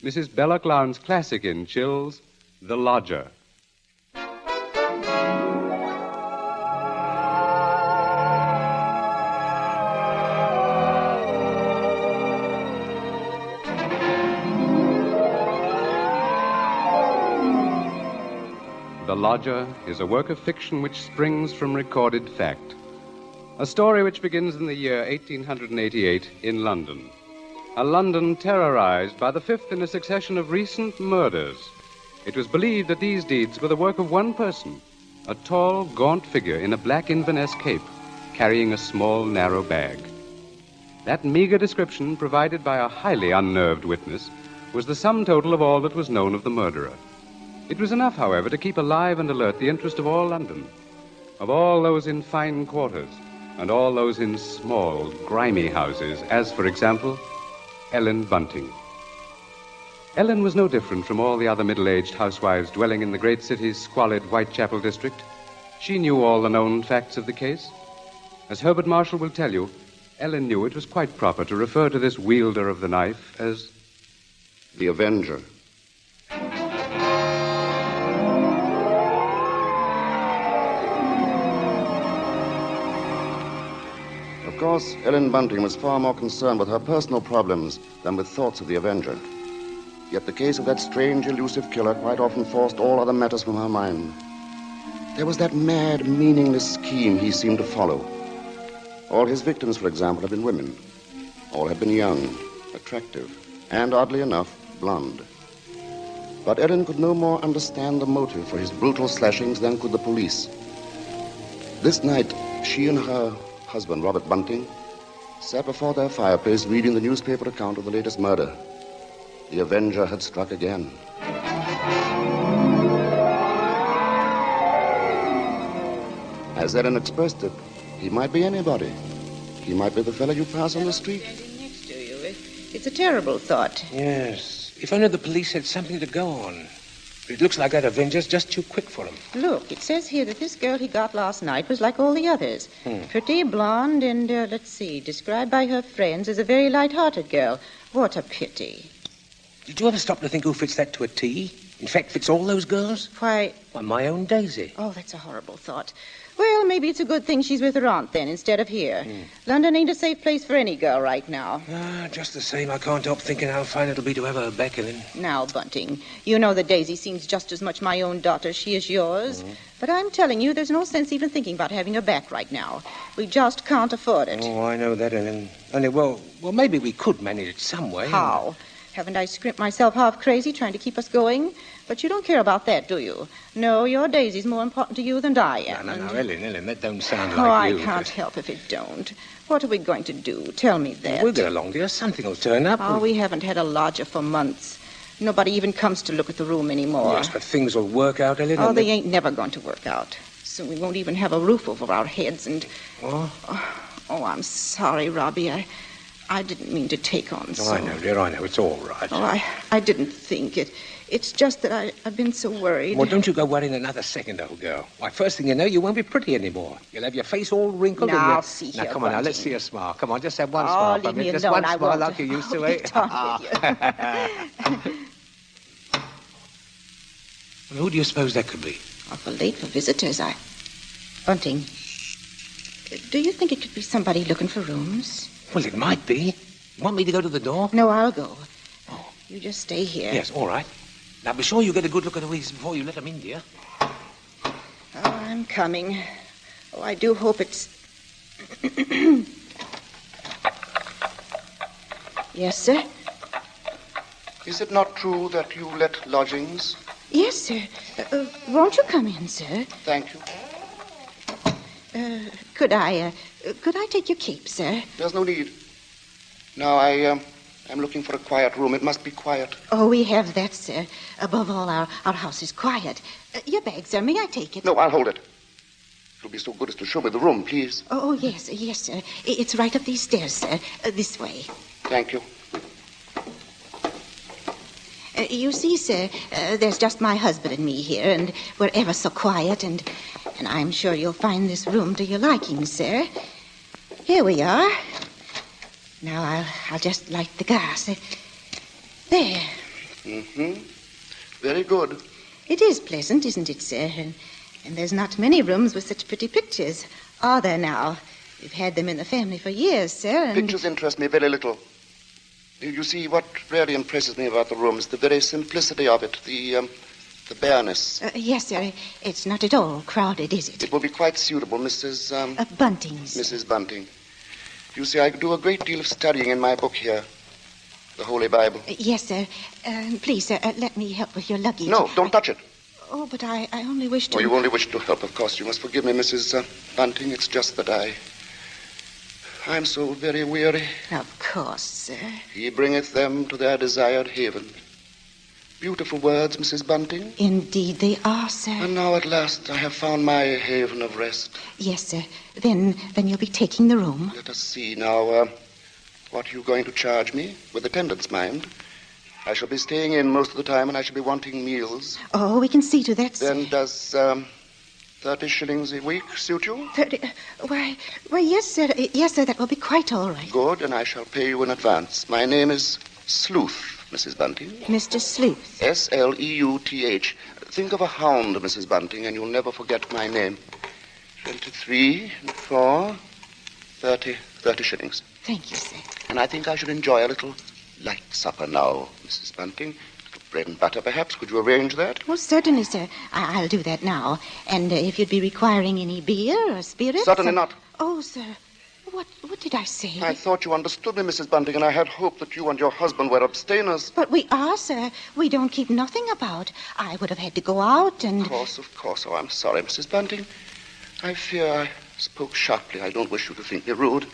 Mrs. Belloc Lowndes' classic in Chills, The Lodger. The Lodger is a work of fiction which springs from recorded fact. A story which begins in the year 1888 in London. A London terrorized by the fifth in a succession of recent murders. It was believed that these deeds were the work of one person, a tall, gaunt figure in a black Inverness cape, carrying a small, narrow bag. That meager description, provided by a highly unnerved witness, was the sum total of all that was known of the murderer. It was enough, however, to keep alive and alert the interest of all London, of all those in fine quarters, and all those in small, grimy houses, as, for example, Ellen Bunting. Ellen was no different from all the other middle-aged housewives dwelling in the great city's squalid Whitechapel district. She knew all the known facts of the case. As Herbert Marshall will tell you, Ellen knew it was quite proper to refer to this wielder of the knife as the Avenger. Of course, Ellen Bunting was far more concerned with her personal problems than with thoughts of the Avenger. Yet the case of that strange, elusive killer quite often forced all other matters from her mind. There was that mad, meaningless scheme he seemed to follow. All his victims, for example, had been women. All had been young, attractive, and, oddly enough, blonde. But Ellen could no more understand the motive for his brutal slashings than could the police. This night, she and her husband, Robert Bunting, sat before their fireplace reading the newspaper account of the latest murder. The Avenger had struck again. As Ellen expressed it, he might be anybody. He might be the fellow you pass on the street. Standing next to you. It's a terrible thought. Yes. If only the police had something to go on. But it looks like that Avenger's just too quick for him. Look, it says here that this girl he got last night was like all the others. Pretty, blonde, and, described by her friends as a very light-hearted girl. What a pity. Did you ever stop to think who fits that to a T? In fact, fits all those girls? Why, my own Daisy. Oh, that's a horrible thought. Well, maybe it's a good thing she's with her aunt, then, instead of here. London ain't a safe place for any girl right now. Just the same, I can't help thinking how fine it'll be to have her back, Ellen. Now, Bunting, you know that Daisy seems just as much my own daughter as she is yours. But I'm telling you, there's no sense even thinking about having her back right now. We just can't afford it. Oh, I know that, Ellen. Only, well, maybe we could manage it some way. How? Haven't I scrimped myself half crazy trying to keep us going? But you don't care about that, do you? No, your Daisy's more important to you than I am. No, Ellen, that don't sound like you. I can't help if it don't. What are we going to do? Tell me that. We'll get along, dear. Something will turn up. Oh, we haven't had a lodger for months. Nobody even comes to look at the room anymore. Yes, but things will work out, Ellen. Oh, they ain't never going to work out. Soon we won't even have a roof over our heads and... Oh, I'm sorry, Robbie. I didn't mean to take on so... Oh, I know, dear, I know. It's all right. Oh, I didn't think it. It's just that I've been so worried. Well, don't you go worrying another second, old girl. Why, first thing you know, you won't be pretty anymore. You'll have your face all wrinkled now, and... see Now, here, come on, Bunting. Now, let's see a smile. Come on, just have one smile for me. Just alone. one smile like you used to, eh? Well, who do you suppose that could be? Awful late for visitors. Bunting, do you think it could be somebody looking for rooms? Well, it might be. You want me to go to the door? No, I'll go. Oh. You just stay here. Yes, all right. Now, be sure you get a good look at Louise before you let them in, dear. Oh, I'm coming. Oh, I do hope it's... Yes, sir? Is it not true that you let lodgings? Yes, sir. Won't you come in, sir? Thank you. Could I take your cape, sir? There's no need. Now, I'm looking for a quiet room. It must be quiet. Oh, we have that, sir. Above all, our house is quiet. Your bag, sir. May I take it? No, I'll hold it. You'll be so good as to show me the room, please. Oh, yes, sir. It's right up these stairs, sir. This way. Thank you. You see, sir, there's just my husband and me here, and we're ever so quiet, and I'm sure you'll find this room to your liking, sir. Here we are. Now, I'll just light the gas. There. Mm-hmm. Very good. It is pleasant, isn't it, sir? And there's not many rooms with such pretty pictures, are there now? We've had them in the family for years, sir, and... Pictures interest me very little. You see, what really impresses me about the room is the very simplicity of it, the bareness. Yes, sir. It's not at all crowded, is it? It will be quite suitable, Mrs. Bunting's. Mrs. Bunting. You see, I do a great deal of studying in my book here, the Holy Bible. Yes, sir. Please, sir, let me help with your luggage. No, don't touch it. Oh, but I only wish to... Oh, you only wish to help, of course. You must forgive me, Mrs. Bunting. It's just that I'm so very weary. Of course, sir. He bringeth them to their desired haven. Beautiful words, Mrs. Bunting. Indeed they are, sir. And now at last I have found my haven of rest. Yes, sir. Then you'll be taking the room. Let us see now. What are you going to charge me? With attendance, mind. I shall be staying in most of the time, and I shall be wanting meals. Oh, we can see to that, sir. Then does 30 shillings a week suit you? 30... Why, yes, sir. Yes, sir, that will be quite all right. Good, and I shall pay you in advance. My name is Sleuth, Mrs. Bunting. Mr. Sleuth. Sleuth. Think of a hound, Mrs. Bunting, and you'll never forget my name. 23, 4, 30 shillings. Thank you, sir. And I think I should enjoy a little light supper now, Mrs. Bunting. Bread and butter, perhaps. Could you arrange that? Well, certainly, sir. I'll do that now. And if you'd be requiring any beer or spirits... Certainly not. Oh, sir. What did I say? I thought you understood me, Mrs. Bunting, and I had hoped that you and your husband were abstainers. But we are, sir. We don't keep nothing about. I would have had to go out and... Of course. Oh, I'm sorry, Mrs. Bunting. I fear I spoke sharply. I don't wish you to think me rude.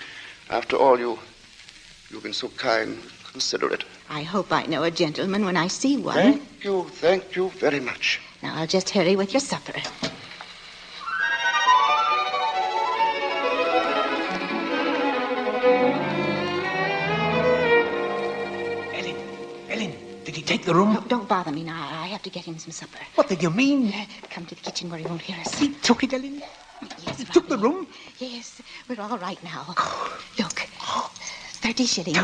After all, you've been so kind, considerate. I hope I know a gentleman when I see one. Thank you very much. Now, I'll just hurry with your supper. Ellen, did he take the room? No, don't bother me now. I have to get him some supper. What did you mean? Come to the kitchen where he won't hear us. He took it, Ellen? Yes, He took the room? Yes, we're all right now. Look, 30 shillings.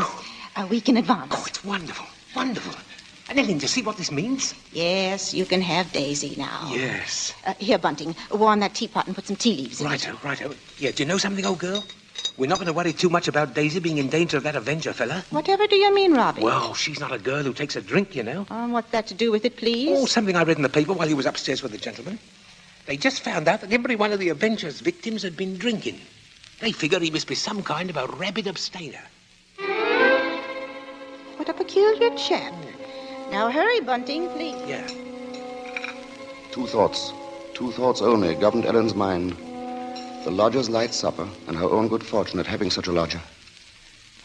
A week in advance. Oh, it's wonderful. Wonderful. And Ellen, do you see what this means? Yes, you can have Daisy now. Yes. Here, Bunting, warm that teapot and put some tea leaves in it. Righto. Yeah, do you know something, old girl? We're not going to worry too much about Daisy being in danger of that Avenger fella. Whatever do you mean, Robbie? Well, she's not a girl who takes a drink, you know. What's that to do with it, please? Oh, something I read in the paper while he was upstairs with the gentleman. They just found out that every one of the Avenger's victims had been drinking. They figure he must be some kind of a rabid abstainer. What a peculiar chap. Now hurry, Bunting, please. Yeah. Two thoughts only governed Ellen's mind. The lodger's light supper and her own good fortune at having such a lodger.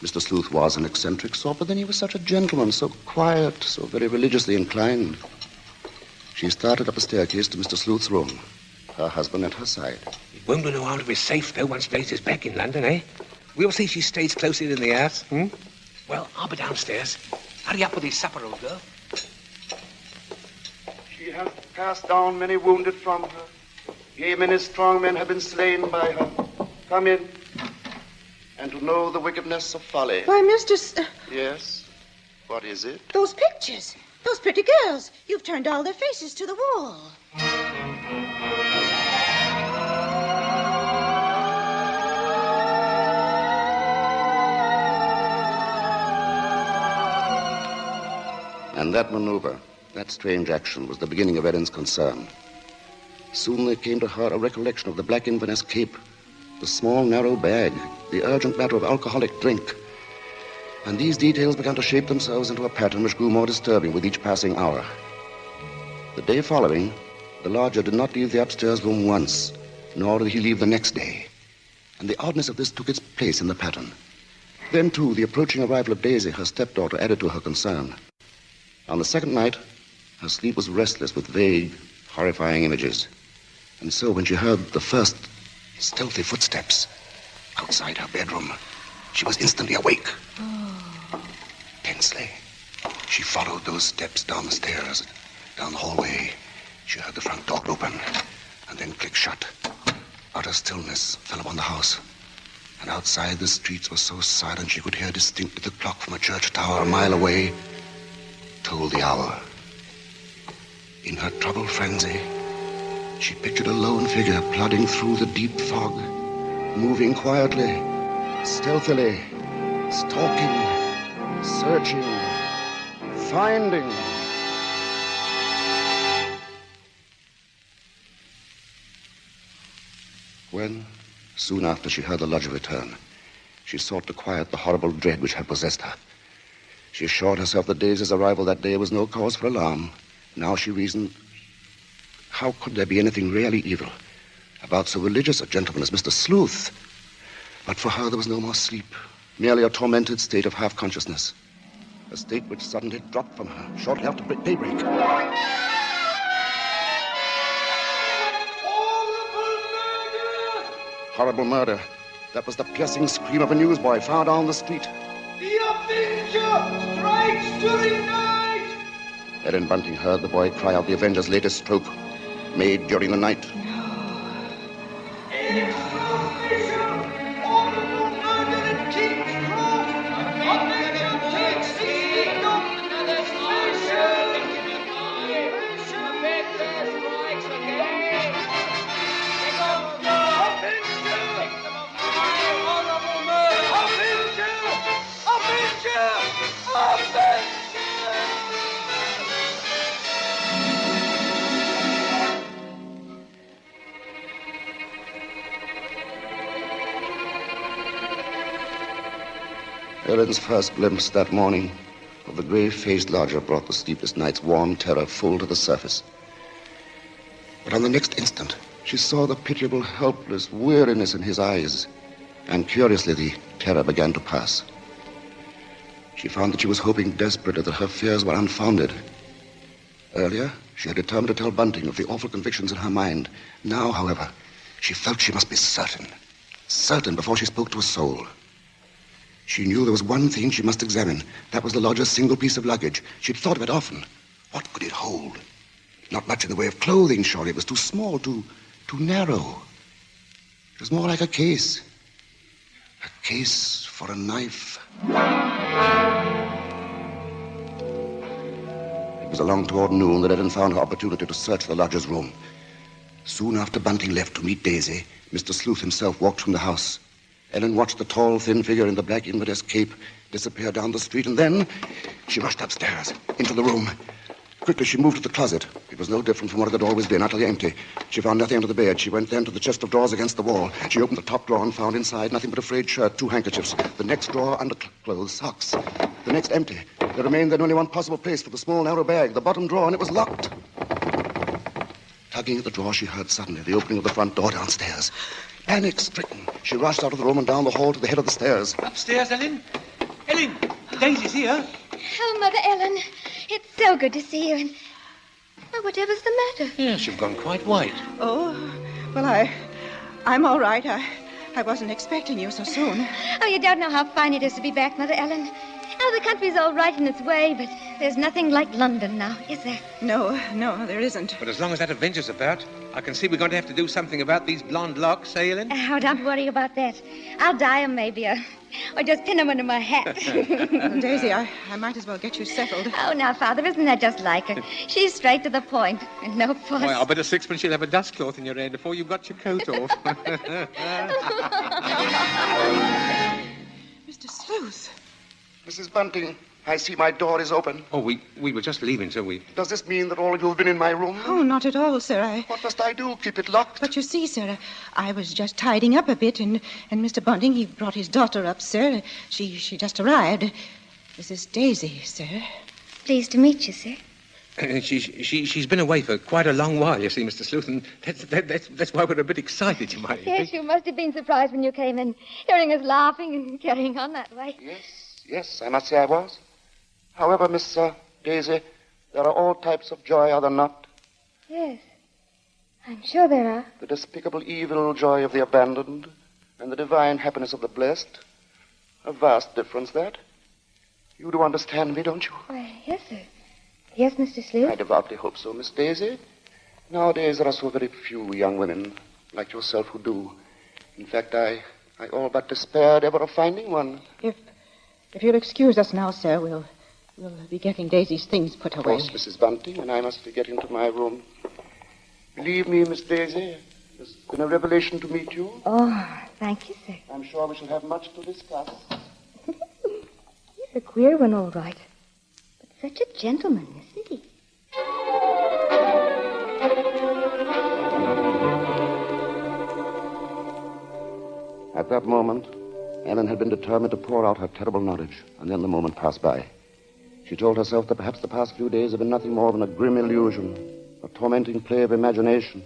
Mr. Sleuth was an eccentric sort, but then he was such a gentleman, so quiet, so very religiously inclined. She started up a staircase to Mr. Sleuth's room, her husband at her side. It won't do no harm to be safe, though, once Daisy's back in London, eh? We'll see she stays close in the house, Well, I'll be downstairs. Hurry up with his supper, old girl. She has cast down many wounded from her. Yea, many strong men have been slain by her. Come in, and to know the wickedness of folly. Why, Mr. Yes? What is it? Those pictures. Those pretty girls. You've turned all their faces to the wall. And that maneuver, that strange action, was the beginning of Ellen's concern. Soon there came to her a recollection of the black Inverness cape, the small, narrow bag, the urgent matter of alcoholic drink. And these details began to shape themselves into a pattern which grew more disturbing with each passing hour. The day following, the lodger did not leave the upstairs room once, nor did he leave the next day. And the oddness of this took its place in the pattern. Then, too, the approaching arrival of Daisy, her stepdaughter, added to her concern. On the second night, her sleep was restless with vague, horrifying images. And so when she heard the first stealthy footsteps outside her bedroom, she was instantly awake. Tensely, she followed those steps down the stairs, down the hallway. She heard the front door open and then click shut. Utter stillness fell upon the house. And outside, the streets were so silent she could hear distinctly the clock from a church tower a mile away told the hour. In her troubled frenzy, she pictured a lone figure plodding through the deep fog, moving quietly, stealthily, stalking, searching, finding. When, soon after she heard the lodger return, she sought to quiet the horrible dread which had possessed her. She assured herself that Daisy's arrival that day was no cause for alarm. Now she reasoned, how could there be anything really evil about so religious a gentleman as Mr. Sleuth? But for her there was no more sleep, merely a tormented state of half-consciousness, a state which suddenly dropped from her shortly after daybreak. Horrible murder. That was the piercing scream of a newsboy far down the street. The Avenger strikes during night! Ellen Bunting heard the boy cry out the Avenger's latest stroke, made during the night. It's official! Horrible murder at King's Cross! Avenger takes the kingdom! Another special! Avenger strikes again! Horrible murder! Avenger! Ellen's first glimpse that morning of the grave-faced lodger brought the sleepless night's warm terror full to the surface. But on the next instant, she saw the pitiable, helpless weariness in his eyes, and curiously the terror began to pass. She found that she was hoping desperately that her fears were unfounded. Earlier, she had determined to tell Bunting of the awful convictions in her mind. Now, however, she felt she must be certain before she spoke to a soul. She knew there was one thing she must examine. That was the lodger's single piece of luggage. She'd thought of it often. What could it hold? Not much in the way of clothing, surely. It was too small, too narrow. It was more like a case. A case for a knife. It was along toward noon that Ellen found her opportunity to search the lodger's room. Soon after Bunting left to meet Daisy, Mr. Sleuth himself walked from the house. Ellen watched the tall, thin figure in the black Inverness cape disappear down the street, and then she rushed upstairs, into the room. Quickly, she moved to the closet. It was no different from what it had always been, utterly empty. She found nothing under the bed. She went then to the chest of drawers against the wall. She opened the top drawer and found inside nothing but a frayed shirt, 2 handkerchiefs. The next drawer, underclothes, socks. The next empty. There remained then only one possible place for the small, narrow bag, the bottom drawer, and it was locked. Tugging at the drawer, she heard suddenly the opening of the front door downstairs. Panic-stricken, she rushed out of the room and down the hall to the head of the stairs. Upstairs, Ellen? Ellen, Daisy's here. Oh, Mother Ellen, it's so good to see you. And whatever's the matter? Yes, you've gone quite white. Oh, well, I'm all right. I wasn't expecting you so soon. Oh, you don't know how fine it is to be back, Mother Ellen. Oh, the country's all right in its way, but there's nothing like London now, is there? No, there isn't. But as long as that Avenger's about, I can see we're going to have to do something about these blonde locks, eh, Ellen? Oh, don't worry about that. I'll dye 'em maybe, or just pin 'em under my hat. Daisy, I might as well get you settled. Oh, now, Father, isn't that just like her? She's straight to the point, and no fuss. Well, I'll bet a sixpence you'll have a dust cloth in your hair before you've got your coat off. Mr. Sleuth. Mrs. Bunting, I see my door is open. Oh, we were just leaving, so we... Does this mean that all of you have been in my room? Oh, not at all, sir. What must I do? Keep it locked? But you see, sir, I was just tidying up a bit, and Mr. Bunting, he brought his daughter up, sir. She just arrived. This is Daisy, sir. Pleased to meet you, sir. She's been away for quite a long while, you see, Mr. Sleuth, and that's why we're a bit excited, you might Yes, think. you must have been surprised when you came in, hearing us laughing and carrying on that way. Yes, I must say I was. However, Miss Daisy, there are all types of joy, are there not? Yes, I'm sure there are. The despicable evil joy of the abandoned and the divine happiness of the blessed. A vast difference, that. You do understand me, don't you? Why, yes, sir. Yes, Mr. Sleuth. I devoutly hope so, Miss Daisy. Nowadays, there are so very few young women like yourself who do. In fact, I all but despaired ever of finding one. If you'll excuse us now, sir, we'll We'll be getting Daisy's things put Of away. course, Mrs. Bunting, and I must be getting to my room. Believe me, Miss Daisy, it's been a revelation to meet you. Oh, thank you, sir. I'm sure we shall have much to discuss. He's a queer one, all right. But such a gentleman, isn't he? At that moment, Ellen had been determined to pour out her terrible knowledge, and then the moment passed by. She told herself that perhaps the past few days had been nothing more than a grim illusion, a tormenting play of imagination.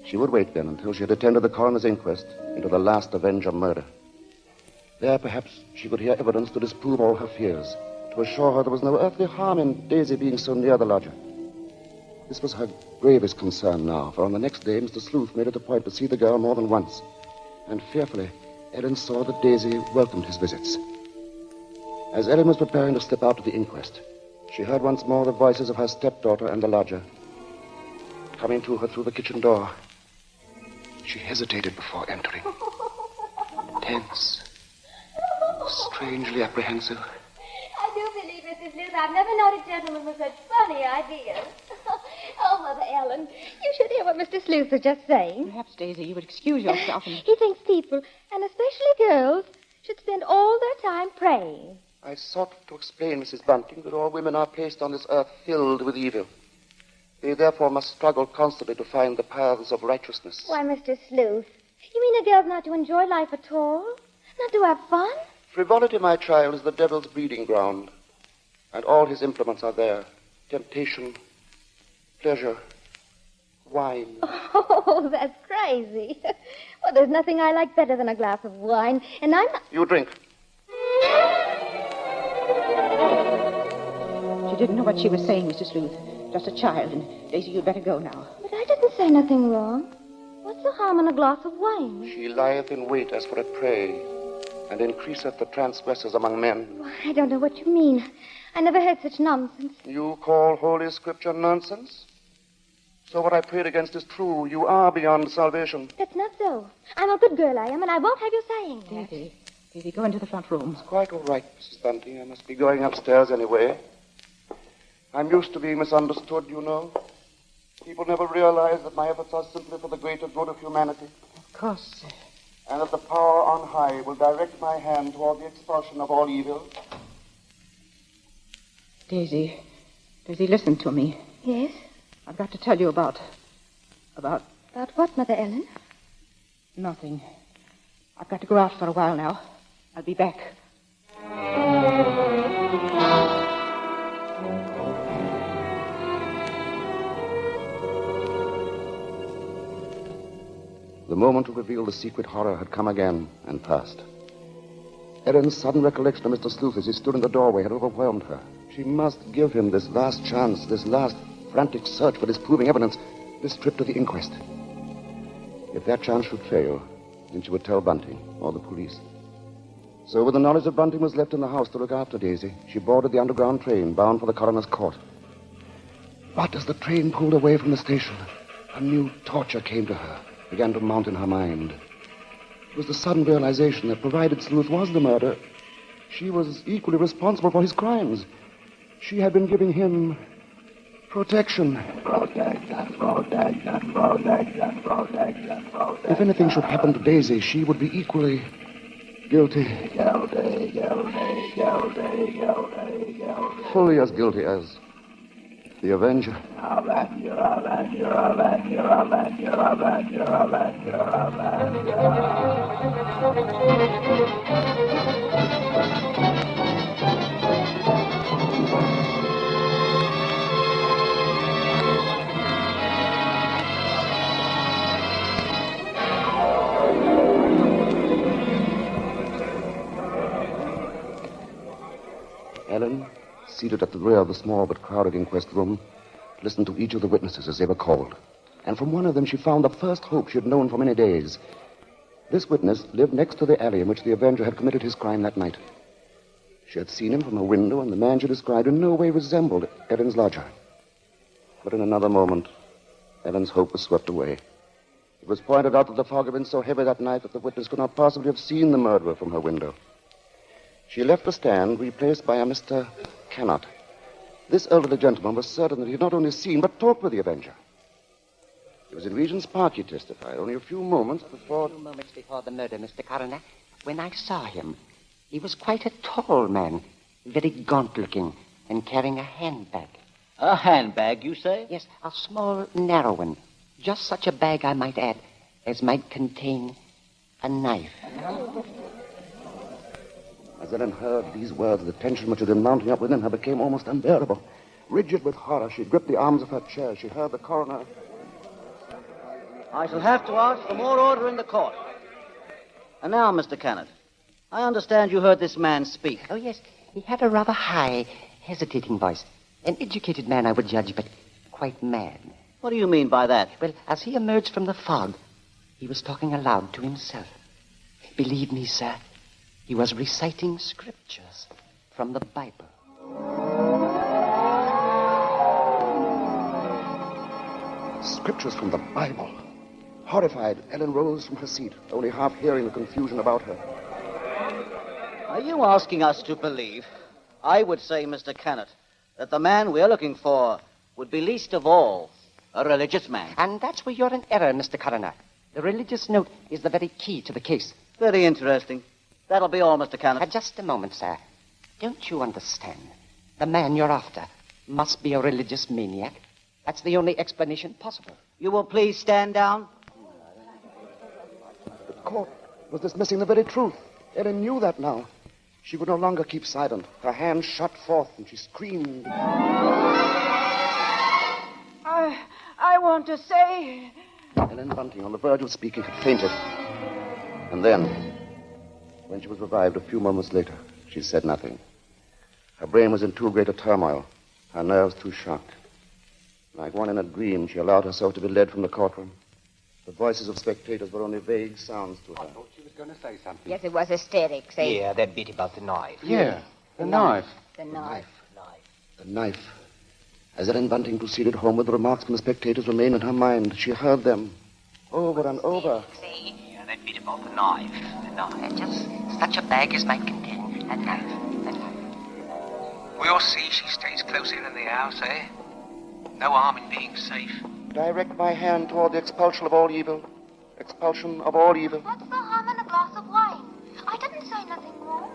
She would wait then until she had attended the coroner's inquest into the last Avenger murder. There, perhaps, she could hear evidence to disprove all her fears, to assure her there was no earthly harm in Daisy being so near the lodger. This was her gravest concern now, for on the next day, Mr. Sleuth made it a point to see the girl more than once. And fearfully, Ellen saw that Daisy welcomed his visits. As Ellen was preparing to slip out to the inquest, she heard once more the voices of her stepdaughter and the lodger coming to her through the kitchen door. She hesitated before entering, tense, strangely apprehensive. I do believe, Mrs. Sleuth, I've never known a gentleman with such funny ideas. Oh, Mother Ellen, you should hear what Mr. Sleuth was just saying. Perhaps, Daisy, you would excuse yourself and... He thinks people, and especially girls, should spend all their time praying. I sought to explain, Mrs. Bunting, that all women are placed on this earth filled with evil. They therefore must struggle constantly to find the paths of righteousness. Why, Mr. Sleuth, you mean a girl's not to enjoy life at all? Not to have fun? Frivolity, my child, is the devil's breeding ground, and all his implements are there. Temptation, pleasure, wine. Oh, that's crazy. Well, there's nothing I like better than a glass of wine, and I'm not... You drink. She didn't know what she was saying, Mr. Sleuth. Just a child, and Daisy, you'd better go now. But I didn't say nothing wrong. What's the harm in a glass of wine? She lieth in wait as for a prey, and increaseth the transgressors among men. Why, I don't know what you mean. I never heard such nonsense. You call Holy Scripture nonsense? So what I prayed against is true. You are beyond salvation. That's not so. I'm a good girl, I am, and I won't have you saying that. Daisy, go into the front room. It's quite all right, Mrs. Bunting. I must be going upstairs anyway. I'm used to being misunderstood, you know. People never realize that my efforts are simply for the greater good of humanity. Of course, sir. And that the power on high will direct my hand toward the expulsion of all evil. Daisy, listen to me. Yes? I've got to tell you about... About what, Mother Ellen? Nothing. I've got to go out for a while now. I'll be back. The moment to reveal the secret horror had come again and passed. Ellen's sudden recollection of Mr. Sleuth as he stood in the doorway had overwhelmed her. She must give him this last chance, this last frantic search for disproving evidence, this trip to the inquest. If that chance should fail, then she would tell Bunting or the police. So with the knowledge that Bunting was left in the house to look after Daisy, she boarded the underground train bound for the coroner's court. But as the train pulled away from the station, a new torture came to her, began to mount in her mind. It was the sudden realization that provided Sleuth was the murderer, she was equally responsible for his crimes. She had been giving him protection. If anything should happen to Daisy, she would be equally guilty. Fully as guilty as the Avenger. Ellen, seated at the rear of the small but crowded inquest room, listened to each of the witnesses as they were called. And from one of them she found the first hope she had known for many days. This witness lived next to the alley in which the Avenger had committed his crime that night. She had seen him from her window, and the man she described in no way resembled Ellen's lodger. But in another moment, Ellen's hope was swept away. It was pointed out that the fog had been so heavy that night that the witness could not possibly have seen the murderer from her window. She left the stand, replaced by a Mr. Cannot. This elderly gentleman was certain that he had not only seen, but talked with the Avenger. It was in Regent's Park, he testified, only a few moments before... A few moments before the murder, Mr. Coroner, when I saw him. He was quite a tall man, very gaunt-looking, and carrying a handbag. A handbag, you say? Yes, a small, narrow one. Just such a bag, I might add, as might contain a knife. As Ellen heard these words, the tension which had been mounting up within her became almost unbearable. Rigid with horror, she gripped the arms of her chair. She heard the coroner... I shall have to ask for more order in the court. And now, Mr. Cannot, I understand you heard this man speak. Oh, yes, he had a rather high, hesitating voice. An educated man, I would judge, but quite mad. What do you mean by that? Well, as he emerged from the fog, he was talking aloud to himself. Believe me, sir, he was reciting scriptures from the Bible. Scriptures from the Bible. Horrified, Ellen rose from her seat, only half hearing the confusion about her. Are you asking us to believe? I would say, Mr. Cannot, that the man we're looking for would be least of all a religious man. And that's where you're in error, Mr. Coroner. The religious note is the very key to the case. Very interesting. That'll be all, Mr. Cannot. Just a moment, sir. Don't you understand? The man you're after must be a religious maniac. That's the only explanation possible. You will please stand down. The court was dismissing the very truth. Ellen knew that now. She would no longer keep silent. Her hands shot forth, and she screamed. I want to say... Ellen Bunting, on the verge of speaking, had fainted. And then, when she was revived a few moments later, she said nothing. Her brain was in too great a turmoil, her nerves too shocked. Like one in a dream, she allowed herself to be led from the courtroom. The voices of spectators were only vague sounds to her. I thought she was going to say something. Yes, it was hysterics, eh? Yeah, that bit about the knife. Yeah, the knife. The knife. The knife. As Ellen Bunting proceeded homeward, the remarks from the spectators remained in her mind. She heard them over and over. Yeah, that bit about the knife. The knife. Just such a bag as might contain a knife. We'll see she stays close in the house, eh? No harm in being safe. Direct my hand toward the expulsion of all evil. Expulsion of all evil. What's the harm in a glass of wine? I didn't say nothing wrong.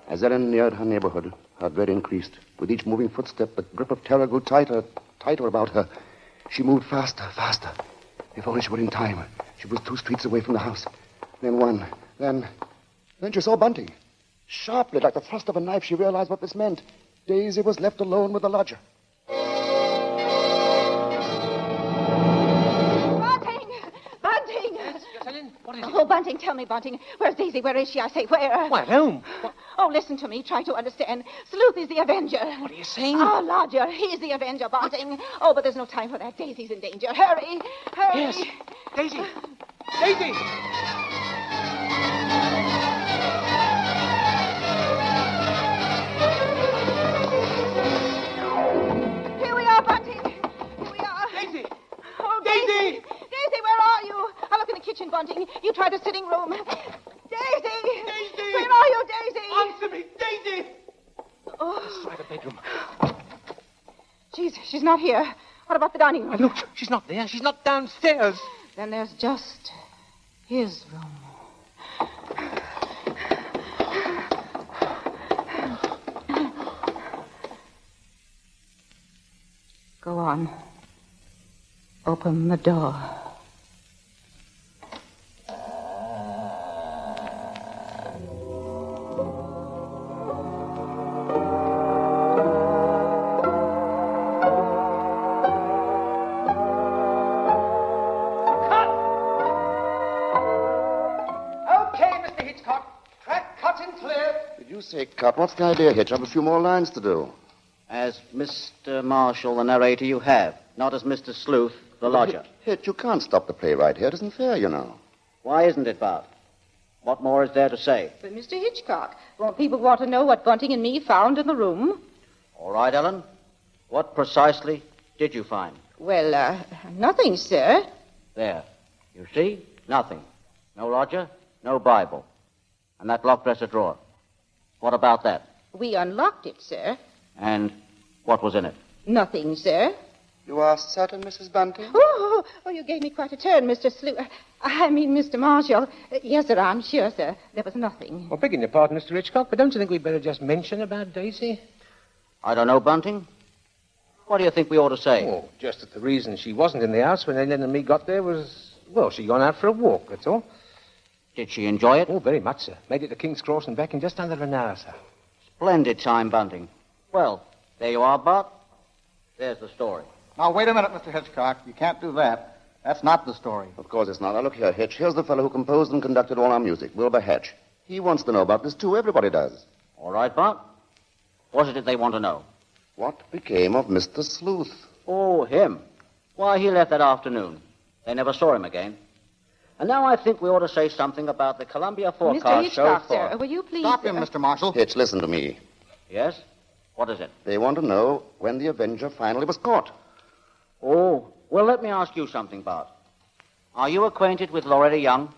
As Ellen neared her neighborhood, her dread increased. With each moving footstep, the grip of terror grew tighter, tighter about her. She moved faster, faster. If only she were in time. She was 2 streets away from the house. Then one. Then she saw Bunting. Sharply, like the thrust of a knife, she realized what this meant. Daisy was left alone with the lodger. Bunting! Yes, Ellen, what is it? Oh, Bunting, tell me, Bunting. Where's Daisy? Where is she? I say, where? Why, at home. Oh, listen to me. Try to understand. Sleuth is the Avenger. What are you saying? Oh, lodger. He's the Avenger, Bunting. Oh, but there's no time for that. Daisy's in danger. Hurry! Hurry! Yes. Daisy! Daisy! Here we are, Bunting. Here we are. Daisy! Oh, Daisy! Daisy, where are you? I'll look in the kitchen, Bunting. You try the sitting room. Daisy! Daisy! Where are you, Daisy? Answer me, Daisy! Oh, Try the bedroom. she's not here. What about the dining room? Look, she's not there. She's not downstairs. Then there's just his room. Go on. Open the door. Okay, Mr. Hitchcock. Track cut and clear. Did you say cut? What's the idea, Hitch? I have a few more lines to do. As Mr. Marshall, the narrator, you have. Not as Mr. Sleuth, the lodger. Hitch, you can't stop the play right here. It isn't fair, you know. Why isn't it, Bart? What more is there to say? But, Mr. Hitchcock, won't people want to know what Bunting and me found in the room? All right, Ellen. What precisely did you find? Well, nothing, sir. There. You see? Nothing. No lodger, no Bible. And that locked dresser drawer. What about that? We unlocked it, sir. And what was in it? Nothing, sir. You are certain, Mrs. Bunting? Oh, you gave me quite a turn, Mr. Mr. Marshall. Yes, sir, I'm sure, sir. There was nothing. Well, begging your pardon, Mr. Hitchcock, but don't you think we'd better just mention about Daisy? I don't know, Bunting. What do you think we ought to say? Oh, just that the reason she wasn't in the house when Ellen and me got there was, well, she'd gone out for a walk, that's all. Did she enjoy it? Oh, very much, sir. Made it to King's Cross and back in just under an hour, sir. Splendid time, Bunting. Well, there you are, Bart. There's the story. Now, wait a minute, Mr. Hitchcock. You can't do that. That's not the story. Of course it's not. Now, look here, Hitch. Here's the fellow who composed and conducted all our music, Wilbur Hatch. He wants to know about this, too. Everybody does. All right, Bart. What is it they want to know? What became of Mr. Sleuth? Oh, him. Why, he left that afternoon. They never saw him again. And now I think we ought to say something about the Columbia forecast Mr. Hitchcock, show sir, will you please... Stop him, Mr. Marshall. Hitch, listen to me. Yes? What is it? They want to know when the Avenger finally was caught. Oh, well, let me ask you something, Bart. Are you acquainted with Loretta Young?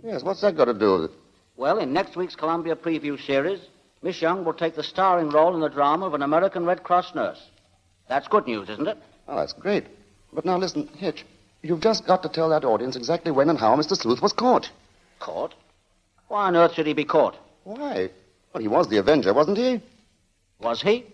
Yes, what's that got to do with it? Well, in next week's Columbia preview series, Miss Young will take the starring role in the drama of an American Red Cross nurse. That's good news, isn't it? Oh, that's great. But now listen, Hitch, you've just got to tell that audience exactly when and how Mr. Sleuth was caught. Caught? Why on earth should he be caught? Why? Well, he was the Avenger, wasn't he? Was he?